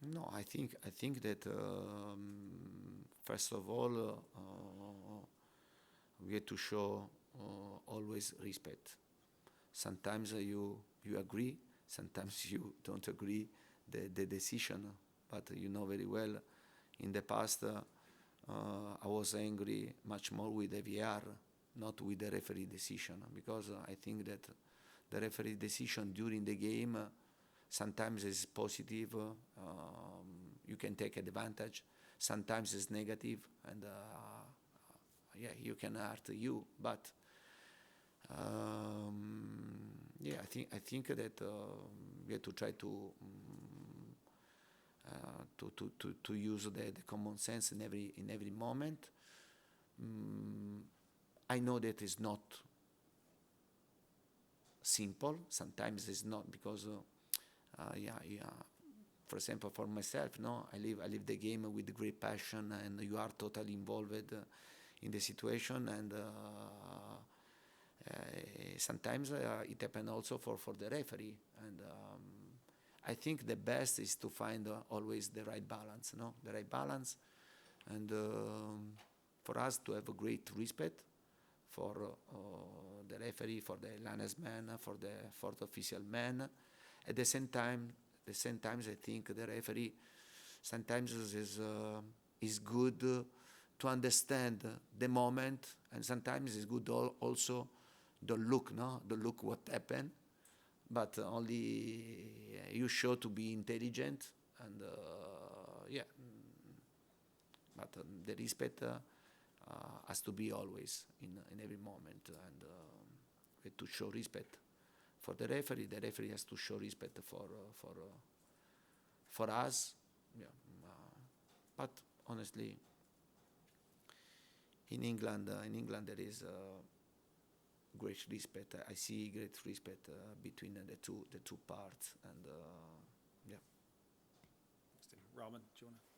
No, I think that first of all we have to show always respect. Sometimes you agree, sometimes you don't agree the decision, but you know very well in the past I was angry much more with the VR, not with the referee decision, because I think that the referee decision during the game sometimes is positive, you can take advantage, sometimes it's negative, and yeah, you can hurt you, but yeah, I think that we have to try to use the common sense in every moment. I know that it's not simple. Sometimes it's not, because yeah. For example, for myself, no, I live the game with great passion, and you are totally involved in the situation, and sometimes it happens also for the referee, and I think the best is to find always the right balance, no, the right balance, and for us to have a great respect for the referee, for the linesman, for the fourth official man. At the same time, I think the referee sometimes is good to understand the moment, and sometimes it's good also the look what happened, but only you show to be intelligent, and yeah, but the respect has to be always in every moment, and we have to show respect for the referee. The referee has to show respect for us. Yeah, but honestly, in England there is great respect. I see great respect between the two parts, and yeah. Roman, do you want to?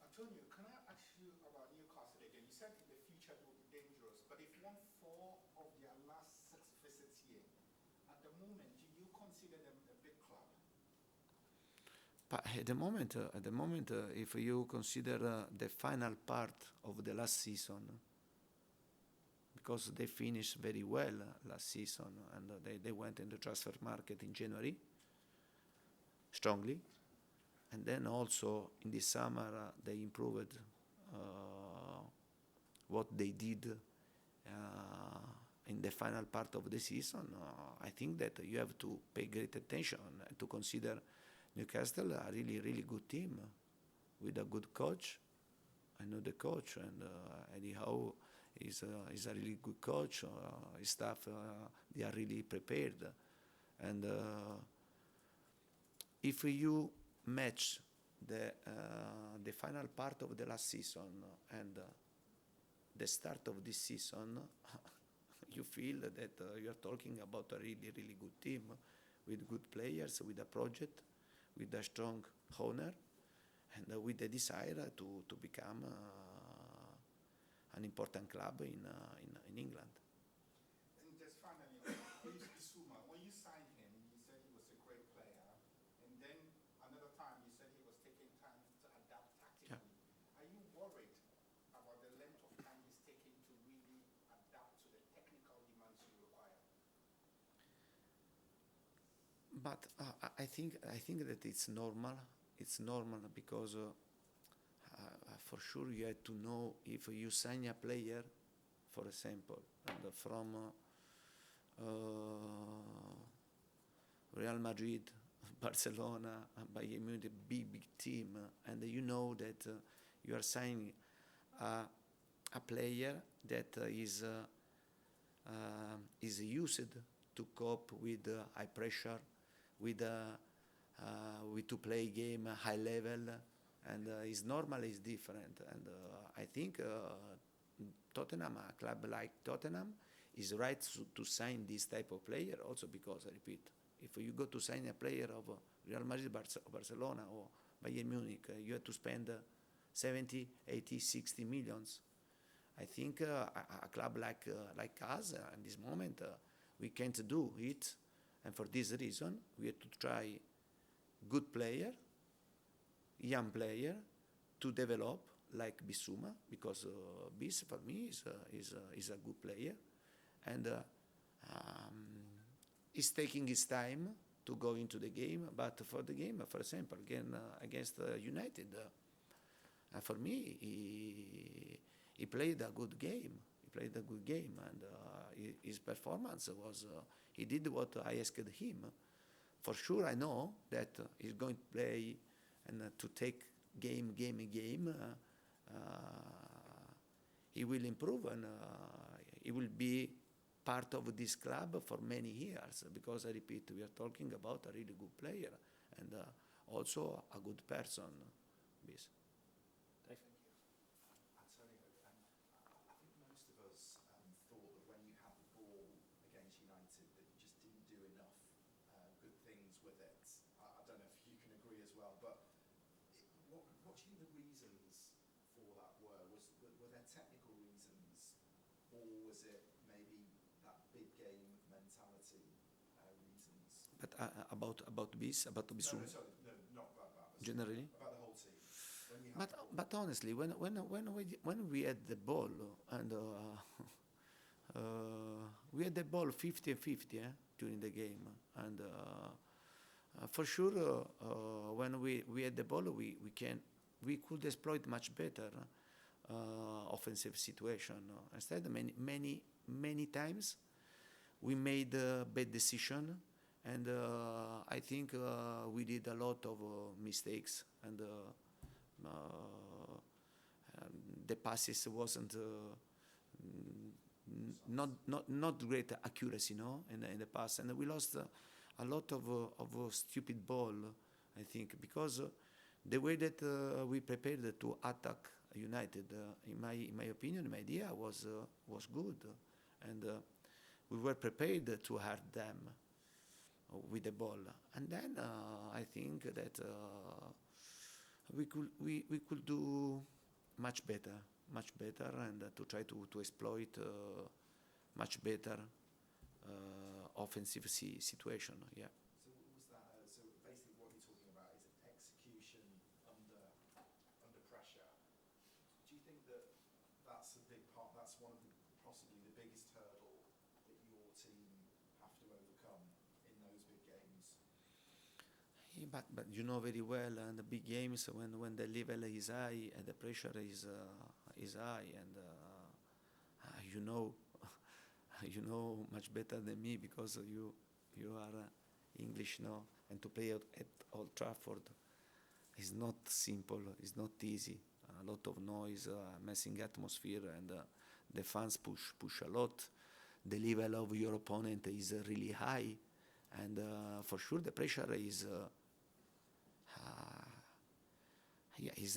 Antonio, can I ask you about Newcastle again? You said in the future it will be dangerous, but they've won 4 of their last 6 visits here. At the moment, do you consider them a big club? But at the moment, if you consider the final part of the last season, because they finished very well last season, and they went in the transfer market in January strongly, and then also in the summer they improved what they did in the final part of the season. I think that you have to pay great attention to consider Newcastle a really good team with a good coach. I know the coach, and Eddie Howe is a really good coach. His staff, they are really prepared, and if you match the final part of the last season and the start of this season, you feel that you are talking about a really good team with good players, with a project, with a strong owner, and with the desire to become an important club in England. And just finally, Bissouma, when you signed him, you said he was a great player, and then another time you said he was taking time to adapt tactically. Yeah. Are you worried about the length of time he's taking to really adapt to the technical demands you require? But I think that it's normal. It's normal because for sure you have to know if you sign a player, for example, and from Real Madrid, Barcelona, Bayern Munich, big team, and you know that you are signing a player that is used to cope with high pressure, with to play game high level, and is normal, is different, and I think Tottenham, a club like Tottenham, is right to sign this type of player, also because, I repeat, if you go to sign a player of Real Madrid, Barcelona, or Bayern Munich, you have to spend 70, 80, 60 millions. I think a club like us, at this moment, we can't do it, and for this reason, we have to try good player, young player to develop like Bissouma, because Bis for me is a good player, and he's taking his time to go into the game. But for the game, for example, again against United, for me he played a good game. He played a good game, and his performance was. He did what I asked him. For sure, I know that he's going to play and to take game. He will improve, and he will be part of this club for many years, because I repeat, we are talking about a really good player and also a good person. Bis. Dave? Antonio, I think most of us thought that when you had the ball against United that you just didn't do enough good things with it. I don't know if you can agree as well, but what do you think the reasons for that were? Were there technical reasons, or was it maybe that big game mentality reasons? But about Bis, about Bissouma. No, sorry, no, not about that. Generally? About the whole team. When you had But honestly, when we had the ball and we had the ball 50-50 during the game, and for sure when we had the ball, we could exploit much better offensive situation. Instead, many times we made bad decision, and I think we did a lot of mistakes, and the passes wasn't not great accuracy, in the pass, and we lost a lot of stupid ball, I think, because the way that we prepared to attack United, in my opinion, my idea was good, and we were prepared to hurt them with the ball, and then I think that we could do much better, and to try to exploit much better offensive situation. Yeah. So was that? So basically, what you're talking about is execution under pressure. Do you think that that's a big part? That's one of possibly the biggest hurdle that your team have to overcome in those big games? Yeah, but you know very well, and the big games, when the level is high and the pressure is high, and you know you know much better than me, because you are English, and to play at Old Trafford is not simple, it's not easy. A lot of noise, messing atmosphere, and the fans push a lot. The level of your opponent is really high, and for sure the pressure is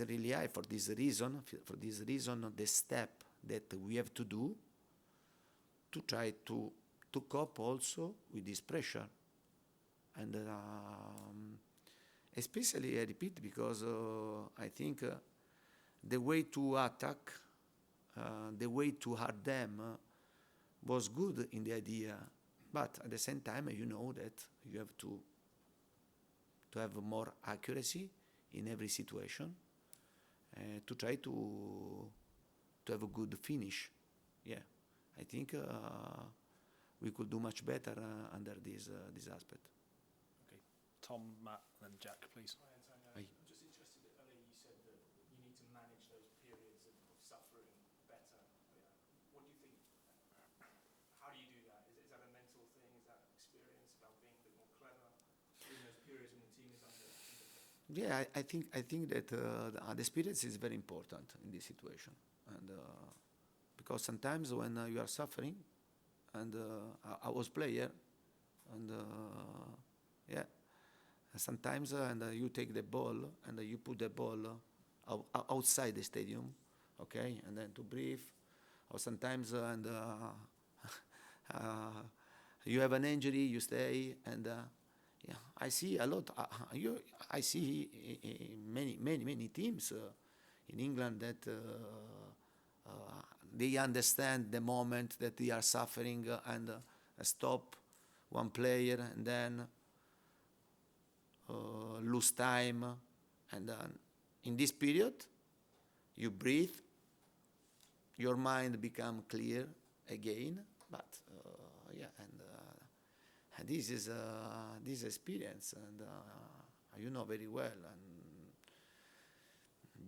really high. For this reason, the step that we have to do to try to cope also with this pressure, and especially I repeat, because I think the way to attack, the way to hurt them was good in the idea, but at the same time you know that you have to have more accuracy in every situation, to try to have a good finish. Yeah, I think we could do much better under this aspect. Okay, Tom, Matt, and then Jack, please. Hi, Antonio. Hi. I'm just interested that earlier you said that you need to manage those periods of suffering better. What do you think? How do you do that? Is that a mental thing? Is that experience about being a bit more clever during those periods when the team is under? Yeah, I think that the experience is very important in this situation, and because sometimes when you are suffering, and I was player, and yeah, sometimes and you take the ball and you put the ball outside the stadium, okay, and then to breathe, or sometimes and you have an injury, you stay, and yeah, I see a lot. I see many teams in England that they understand the moment that they are suffering, and stop one player, and then lose time, and in this period, you breathe, your mind become clear again. But and this is this experience, and you know very well. And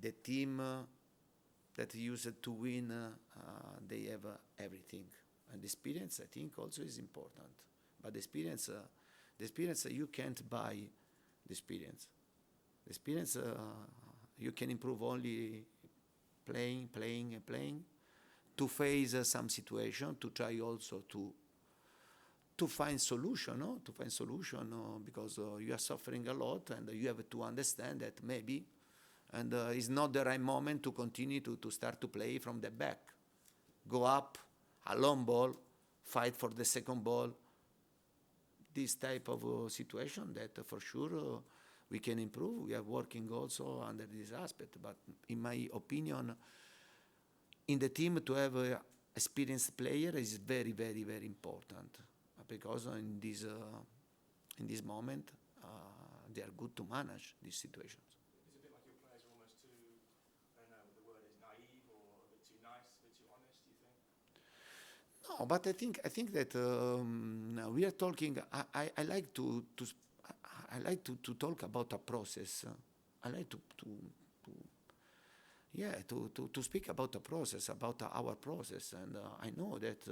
the team that used to win, they have everything. And the experience, I think, also is important. But the experience you can't buy. The experience you can improve only playing and playing, to face some situation, to try also to find solution, no? To find solution, because you are suffering a lot, and you have to understand that maybe, and it's not the right moment to continue to start to play from the back. Go up, a long ball, fight for the second ball. This type of situation that for sure we can improve. We are working also under this aspect. But in my opinion, in the team to have an experienced player is very, very, very important, because in this moment they are good to manage these situations. It's a bit like your players are almost too, I don't know what the word is, naive, or a bit too nice, a bit too honest, do you think? No, but I think that we are talking. I like to talk about a process. I like to speak about a process, about our process, and I know that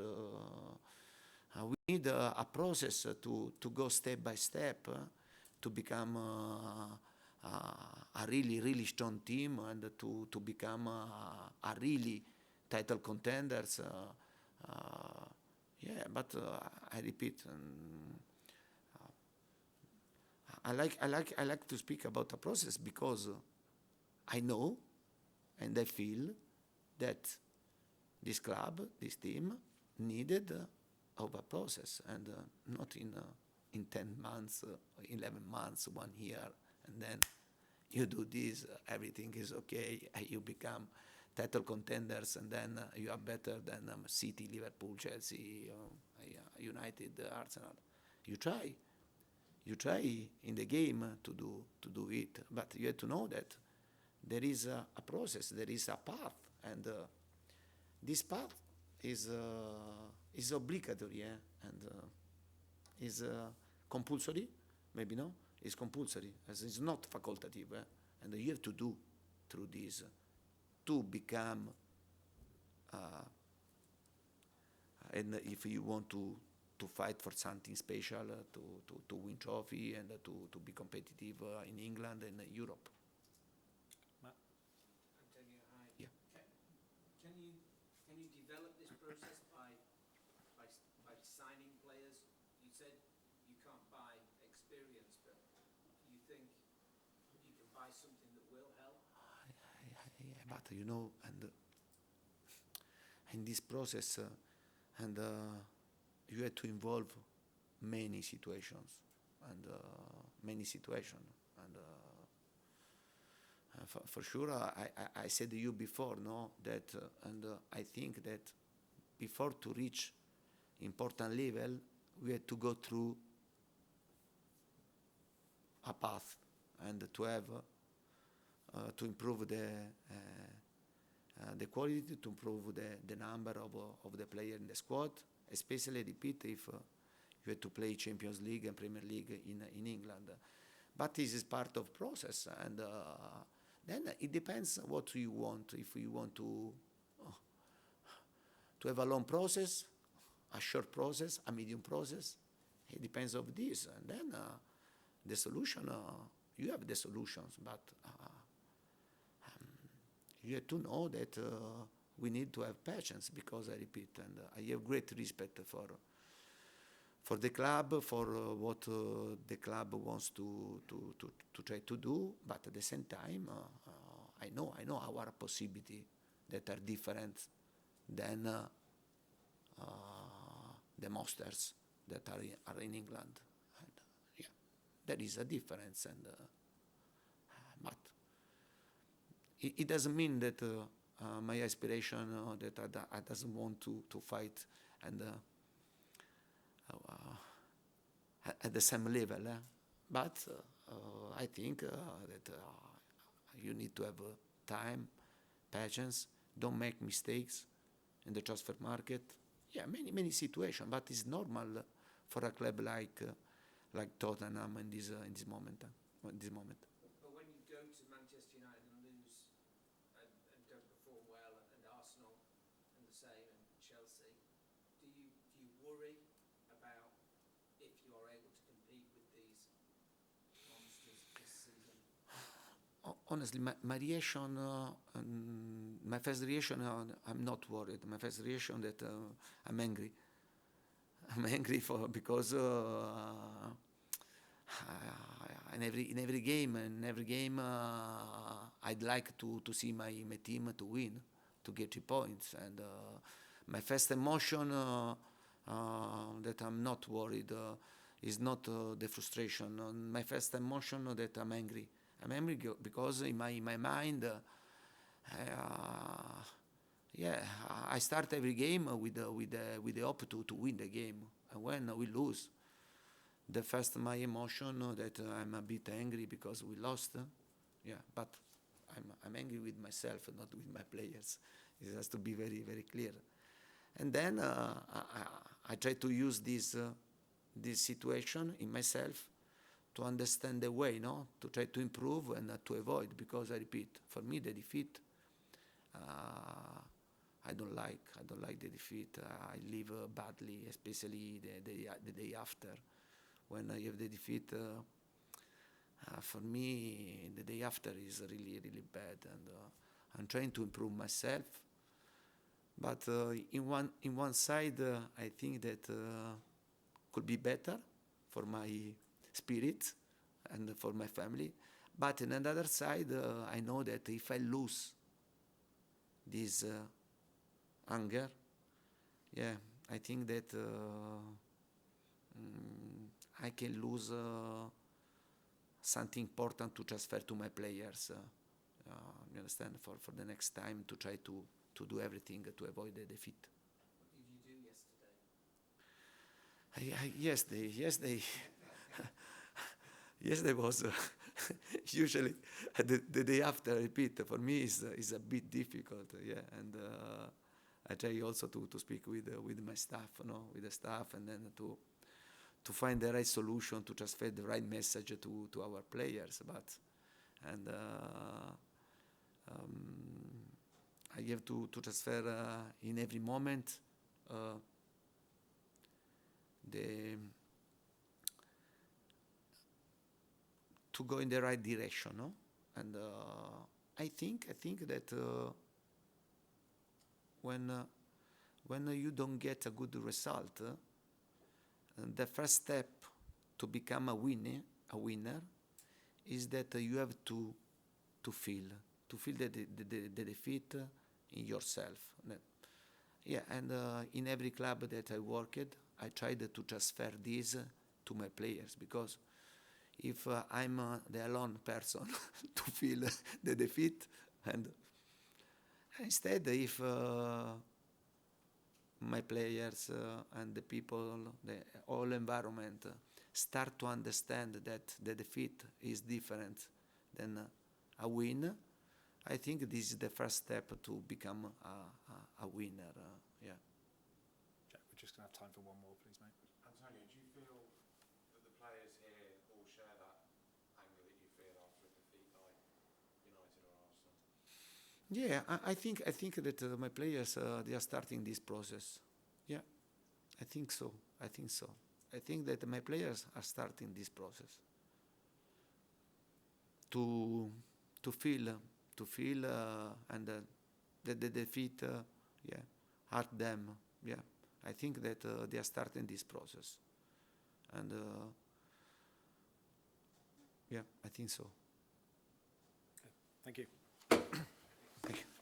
we need a process to go step by step to become a really, really strong team, and to become a really title contenders. But I repeat, I like to speak about a process, because I know and I feel that this club, this team, needed of a process, and not in 10 months, 11 months, 1 year, and then you do this, everything is okay, you become title contenders, and then you are better than City, Liverpool, Chelsea, United, Arsenal. You try in the game to do it, but you have to know that there is a process, there is a path, and this path is obligatory, and is compulsory, maybe no, it's compulsory, as it's not facultative, and you have to do through this to become, and if you want to fight for something special, to win trophy, and to be competitive in England and Europe. Antonio, hi. Yeah. Can you develop this process by signing players? You said you can't buy experience, but do you think you can buy something that will help? But you know, and in this process, and you have to involve many situations, and for sure, I said to you before, no, that, and I think that before to reach important level, we had to go through a path, and to have to improve the quality, to improve the number of the players in the squad, especially, repeat, if you have to play Champions League and Premier League in England. But this is part of process, and then it depends what you want. If you want to have a long process, a short process, a medium process, it depends of this. And then the solution, you have the solutions, but you have to know that we need to have patience, because I repeat, and I have great respect for the club, for what the club wants to try to do, but at the same time, I know our possibility that are different than the monsters that are in England. And, there is a difference, and but it doesn't mean that my aspiration that I doesn't want to fight and at the same level, but I think that you need to have time, patience, don't make mistakes in the transfer market. Yeah, many situations, but it's normal for a club like Tottenham in this moment. But when you go to Manchester United and lose and don't perform well, and Arsenal and the same, and Chelsea, do you worry about if you are able to compete with these monsters this season? Honestly, my reaction, my first reaction, I'm not worried. My first reaction that I'm angry. I'm angry because in every game, I'd like to see my team to win, to get 3 points. And my first emotion that I'm not worried is not the frustration. My first emotion that I'm angry. I'm angry because in my mind, I start every game with the hope to win the game. And when we lose, the first my emotion that I'm a bit angry because we lost. But I'm angry with myself, not with my players. It has to be very, very clear. And then I try to use this situation in myself to understand the way, to try to improve and to avoid. Because I repeat, for me the defeat, I don't like the defeat. I live badly, especially the day after. When I have the defeat, for me, the day after is really, really bad. And I'm trying to improve myself. But in one side, I think that could be better for my spirit and for my family. But on another side, I know that if I lose this anger, I think that I can lose something important to transfer to my players. You understand? For the next time to try to do everything to avoid the defeat. What did you do yesterday? Yesterday was usually the day after. I repeat, for me is a bit difficult. And I try also to speak with my staff, with the staff, and then to find the right solution to transfer the right message to our players. I have to transfer in every moment to go in the right direction, And I think that when you don't get a good result, the first step to become a winner is that you have to feel the defeat in yourself. And in every club that I worked, I tried to transfer this to my players, because if I'm the alone person to feel the defeat, and instead if my players and the people, the whole environment start to understand that the defeat is different than a win, I think this is the first step to become a winner. Jack, we're just going to have time for one more, please, mate. Antonio, do you feel that the players here all share that anger that you feel after a defeat like United or Arsenal? Yeah, I think that my players they are starting this process. Yeah, I think so. I think that my players are starting this process to feel and the defeat hurt them. Yeah, I think that they are starting this process, and I think so. Okay. Thank you. Thank you.